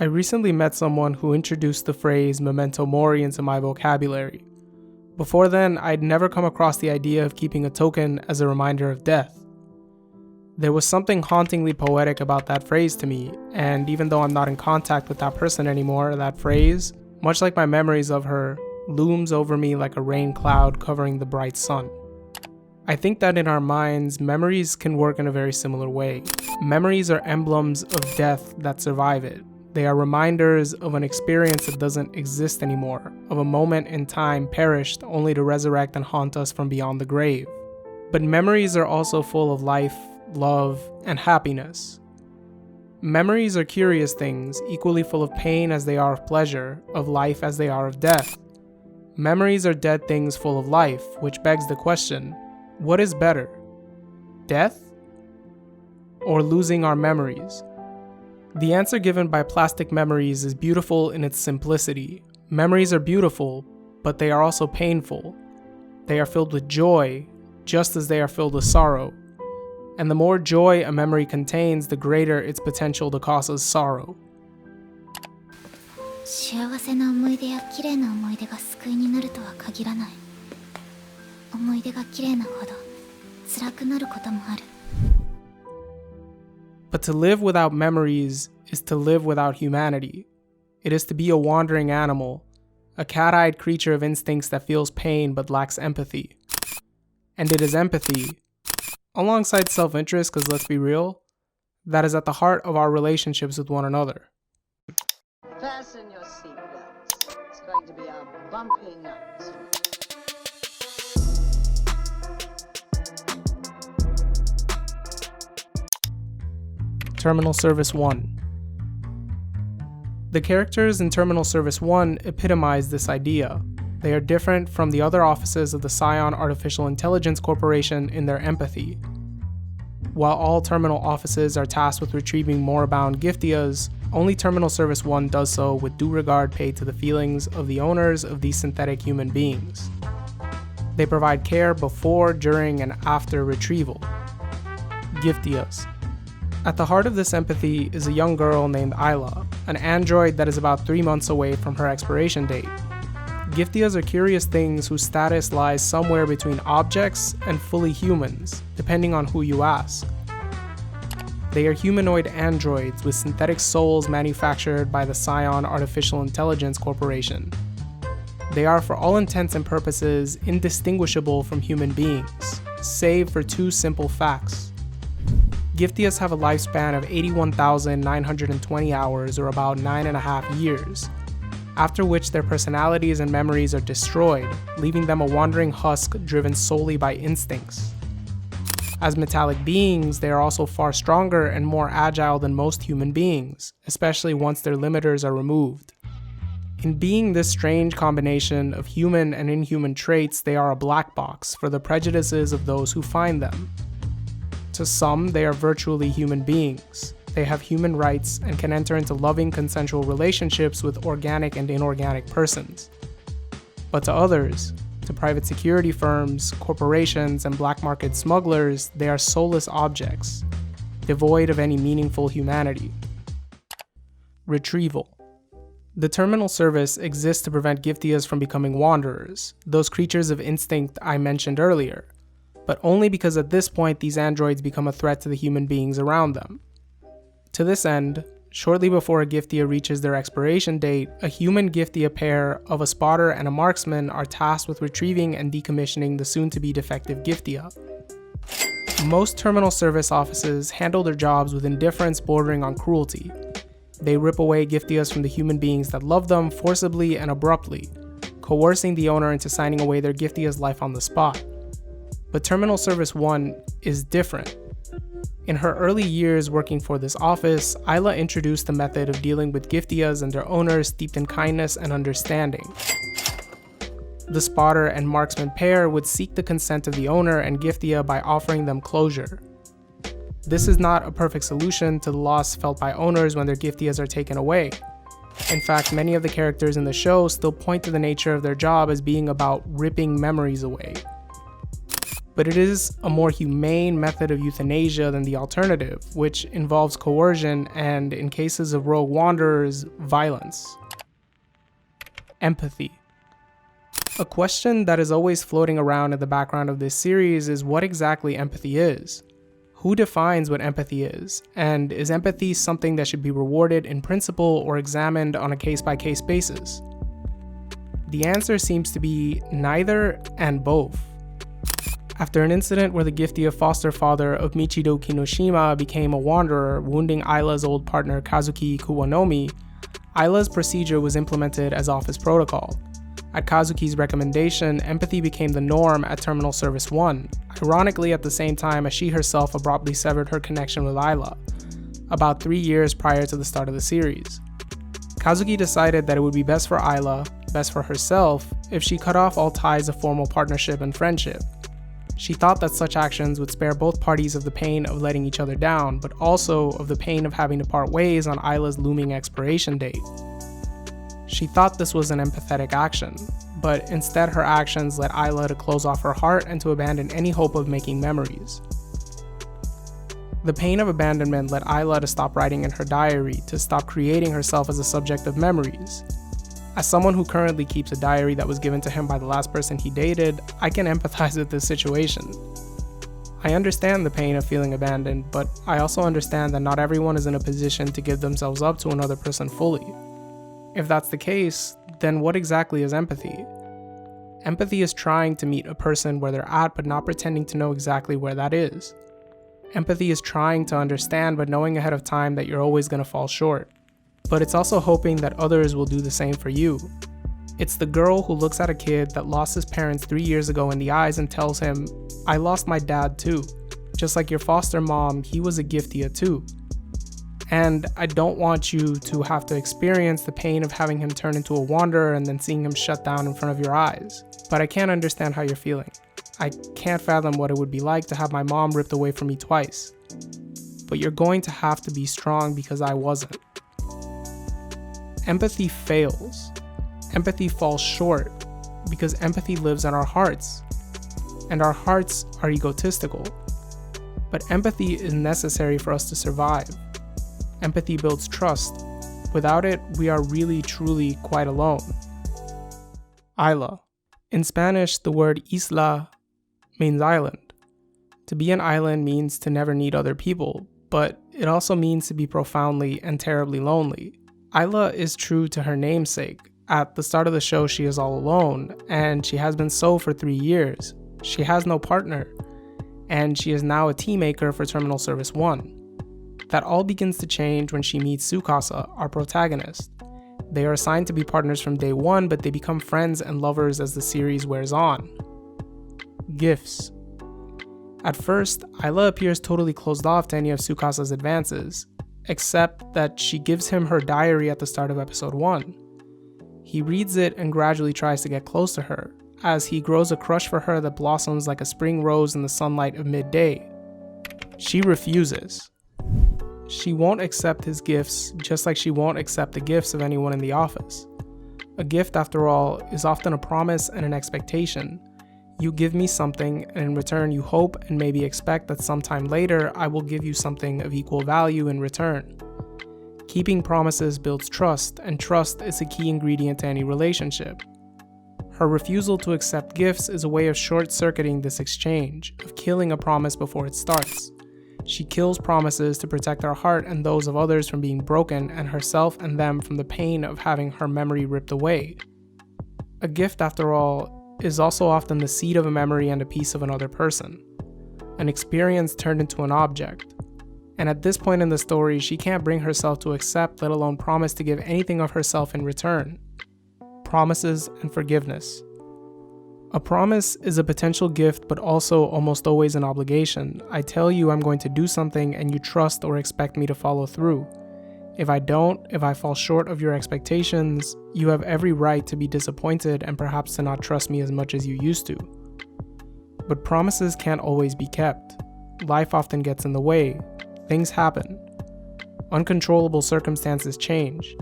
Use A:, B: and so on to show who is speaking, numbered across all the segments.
A: I recently met someone who introduced the phrase memento mori into my vocabulary. Before then, I'd never come across the idea of keeping a token as a reminder of death. There was something hauntingly poetic about that phrase to me, and even though I'm not in contact with that person anymore, that phrase, much like my memories of her, looms over me like a rain cloud covering the bright sun. I think that in our minds, memories can work in a very similar way. Memories are emblems of death that survive it. They are reminders of an experience that doesn't exist anymore, of a moment in time perished only to resurrect and haunt us from beyond the grave. But memories are also full of life, love, and happiness. Memories are curious things, equally full of pain as they are of pleasure, of life as they are of death. Memories are dead things full of life, which begs the question, what is better? Death? Or losing our memories? The answer given by Plastic Memories is beautiful in its simplicity. Memories are beautiful, but they are also painful. They are filled with joy, just as they are filled with sorrow. And the more joy a memory contains, the greater its potential to cause us sorrow.
B: 幸せな思い出や綺麗な思い出が救いになるとは限らない。思い出が綺麗なほど辛くなることもある。
A: But to live without memories is to live without humanity. It is to be a wandering animal, a cat-eyed creature of instincts that feels pain but lacks empathy. And it is empathy, alongside self-interest, because let's be real, that is at the heart of our relationships with one another.
C: Fasten your seatbelts. It's going to be a bumpy night.
A: Terminal Service 1. The characters in Terminal Service 1 epitomize this idea. They are different from the other offices of the Scion Artificial Intelligence Corporation in their empathy. While all terminal offices are tasked with retrieving moribund Giftias, only Terminal Service 1 does so with due regard paid to the feelings of the owners of these synthetic human beings. They provide care before, during, and after retrieval. Giftias. At the heart of this empathy is a young girl named Isla, an android that is about 3 months away from her expiration date. Giftias are curious things whose status lies somewhere between objects and fully humans, depending on who you ask. They are humanoid androids with synthetic souls manufactured by the Scion Artificial Intelligence Corporation. They are, for all intents and purposes, indistinguishable from human beings, save for two simple facts. Giftias have a lifespan of 81,920 hours, or about 9.5 years, after which their personalities and memories are destroyed, leaving them a wandering husk driven solely by instincts. As metallic beings, they are also far stronger and more agile than most human beings, especially once their limiters are removed. In being this strange combination of human and inhuman traits, they are a black box for the prejudices of those who find them. To some, they are virtually human beings. They have human rights and can enter into loving consensual relationships with organic and inorganic persons. But to others, to private security firms, corporations, and black market smugglers, they are soulless objects, devoid of any meaningful humanity. Retrieval. The terminal service exists to prevent Giftias from becoming wanderers, those creatures of instinct I mentioned earlier, but only because at this point these androids become a threat to the human beings around them. To this end, shortly before a Giftia reaches their expiration date, a human Giftia pair of a spotter and a marksman are tasked with retrieving and decommissioning the soon-to-be defective Giftia. Most terminal service offices handle their jobs with indifference bordering on cruelty. They rip away Giftias from the human beings that love them forcibly and abruptly, coercing the owner into signing away their Giftia's life on the spot. But Terminal Service 1 is different. In her early years working for this office, Isla introduced the method of dealing with Giftias and their owners steeped in kindness and understanding. The spotter and marksman pair would seek the consent of the owner and Giftia by offering them closure. This is not a perfect solution to the loss felt by owners when their Giftias are taken away. In fact, many of the characters in the show still point to the nature of their job as being about ripping memories away. but it is a more humane method of euthanasia than the alternative, which involves coercion and, in cases of rogue wanderers, violence. Empathy. A question that is always floating around in the background of this series is what exactly empathy is. Who defines what empathy is? And is empathy something that should be rewarded in principle or examined on a case-by-case basis? The answer seems to be neither and both. After an incident where the gifted foster father of Michido Kinoshima became a wanderer, wounding Ayla's old partner Kazuki Kuwanomi, Ayla's procedure was implemented as office protocol. At Kazuki's recommendation, empathy became the norm at Terminal Service 1, ironically at the same time as she herself abruptly severed her connection with Ayla, about 3 years prior to the start of the series. Kazuki decided that it would be best for Ayla, best for herself, if she cut off all ties of formal partnership and friendship. She thought that such actions would spare both parties of the pain of letting each other down, but also of the pain of having to part ways on Ayla's looming expiration date. She thought this was an empathetic action, but instead her actions led Ayla to close off her heart and to abandon any hope of making memories. The pain of abandonment led Ayla to stop writing in her diary, to stop creating herself as a subject of memories. As someone who currently keeps a diary that was given to him by the last person he dated, I can empathize with this situation. I understand the pain of feeling abandoned, but I also understand that not everyone is in a position to give themselves up to another person fully. If that's the case, then what exactly is empathy? Empathy is trying to meet a person where they're at but not pretending to know exactly where that is. Empathy is trying to understand but knowing ahead of time that you're always going to fall short. But it's also hoping that others will do the same for you. It's the girl who looks at a kid that lost his parents 3 years ago in the eyes and tells him, "I lost my dad too. Just like your foster mom, he was a giftia too. And I don't want you to have to experience the pain of having him turn into a wanderer and then seeing him shut down in front of your eyes. But I can't understand how you're feeling. I can't fathom what it would be like to have my mom ripped away from me twice. But you're going to have to be strong because I wasn't." Empathy fails. Empathy falls short because empathy lives in our hearts. And our hearts are egotistical. But empathy is necessary for us to survive. Empathy builds trust. Without it, we are really truly quite alone. Isla. In Spanish, the word isla means island. To be an island means to never need other people, but it also means to be profoundly and terribly lonely. Ayla is true to her namesake. At the start of the show, she is all alone, and she has been so for 3 years. She has no partner, and she is now a teammaker for Terminal Service 1. That all begins to change when she meets Tsukasa, our protagonist. They are assigned to be partners from day one, but they become friends and lovers as the series wears on. Gifts. At first, Ayla appears totally closed off to any of Tsukasa's advances, except that she gives him her diary at the start of episode 1. He reads it and gradually tries to get close to her, as he grows a crush for her that blossoms like a spring rose in the sunlight of midday. She refuses. She won't accept his gifts, just like she won't accept the gifts of anyone in the office. A gift, after all, is often a promise and an expectation. You give me something, and in return you hope and maybe expect that sometime later I will give you something of equal value in return. Keeping promises builds trust, and trust is a key ingredient to any relationship. Her refusal to accept gifts is a way of short-circuiting this exchange, of killing a promise before it starts. She kills promises to protect her heart and those of others from being broken, and herself and them from the pain of having her memory ripped away. A gift, after all, is also often the seed of a memory and a piece of another person. An experience turned into an object. And at this point in the story, she can't bring herself to accept, let alone promise to give anything of herself in return. Promises and forgiveness. A promise is a potential gift, but also almost always an obligation. I tell you I'm going to do something and you trust or expect me to follow through. If I don't, if I fall short of your expectations, you have every right to be disappointed and perhaps to not trust me as much as you used to. But promises can't always be kept. Life often gets in the way. Things happen. Uncontrollable circumstances change.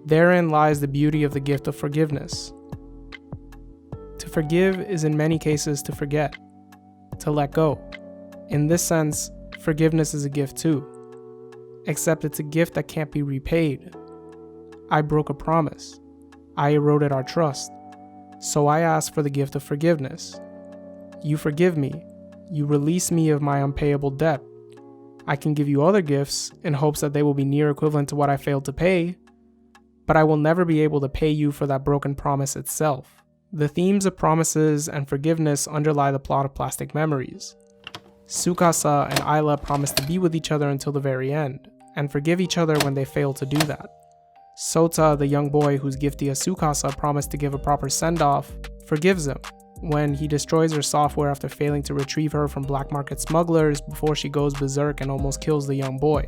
A: Therein lies the beauty of the gift of forgiveness. To forgive is in many cases to forget. to let go. In this sense, forgiveness is a gift too. Except it's a gift that can't be repaid. I broke a promise. I eroded our trust. So I ask for the gift of forgiveness. You forgive me. You release me of my unpayable debt. I can give you other gifts in hopes that they will be near equivalent to what I failed to pay, but I will never be able to pay you for that broken promise itself. The themes of promises and forgiveness underlie the plot of Plastic Memories. Tsukasa and Ayla promise to be with each other until the very end, and forgive each other when they fail to do that. Sota, the young boy whose giftee Tsukasa promised to give a proper send-off, forgives him when he destroys her software after failing to retrieve her from black market smugglers before she goes berserk and almost kills the young boy.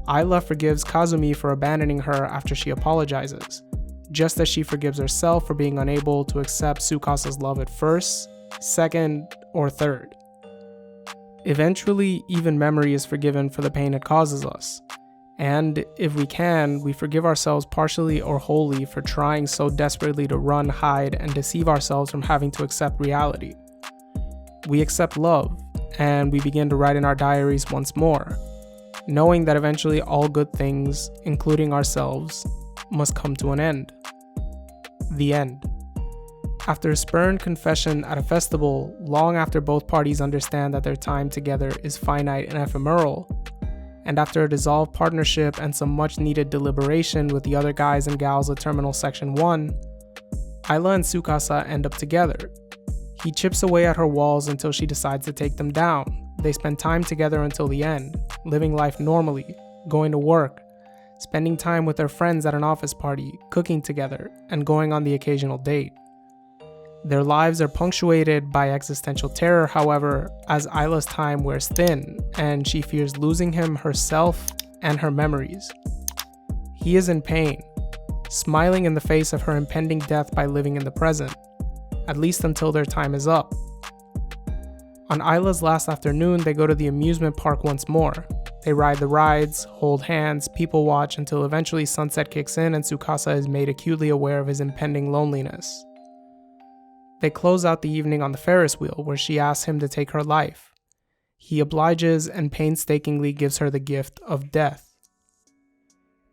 A: Ayla forgives Kazumi for abandoning her after she apologizes, just as she forgives herself for being unable to accept Tsukasa's love at first, second, or third. Eventually, even memory is forgiven for the pain it causes us. And if we can, we forgive ourselves partially or wholly for trying so desperately to run, hide, and deceive ourselves from having to accept reality. We accept love, and we begin to write in our diaries once more, knowing that eventually all good things, including ourselves, must come to an end. The end. After a spurned confession at a festival, long after both parties understand that their time together is finite and ephemeral, and after a dissolved partnership and some much needed deliberation with the other guys and gals at Terminal Section 1, Ayla and Tsukasa end up together. He chips away at her walls until she decides to take them down. They spend time together until the end, living life normally, going to work, spending time with their friends at an office party, cooking together, and going on the occasional date. Their lives are punctuated by existential terror, however, as Ayla's time wears thin, and she fears losing him herself and her memories. He is in pain, smiling in the face of her impending death by living in the present, at least until their time is up. On Ayla's last afternoon, they go to the amusement park once more. They ride the rides, hold hands, people watch until eventually sunset kicks in and Tsukasa is made acutely aware of his impending loneliness. They close out the evening on the Ferris wheel, where she asks him to take her life. He obliges and painstakingly gives her the gift of death.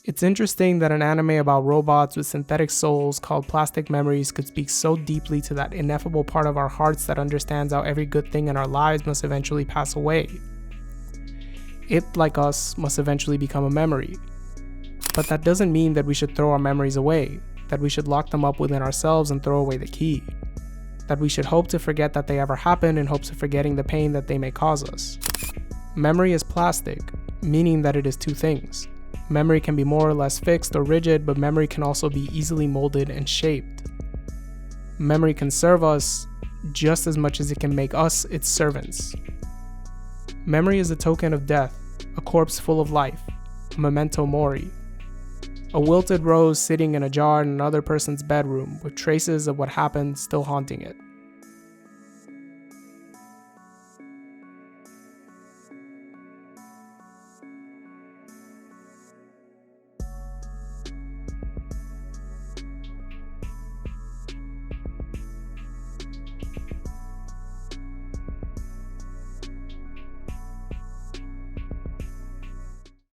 A: It's interesting that an anime about robots with synthetic souls called Plastic Memories could speak so deeply to that ineffable part of our hearts that understands how every good thing in our lives must eventually pass away. It, like us, must eventually become a memory. But that doesn't mean that we should throw our memories away, that we should lock them up within ourselves and throw away the key. That we should hope to forget that they ever happened in hopes of forgetting the pain that they may cause us. Memory is plastic, meaning that it is two things. Memory can be more or less fixed or rigid, but memory can also be easily molded and shaped. Memory can serve us just as much as it can make us its servants. Memory is a token of death, a corpse full of life, a memento mori. A wilted rose sitting in a jar in another person's bedroom with traces of what happened still haunting it.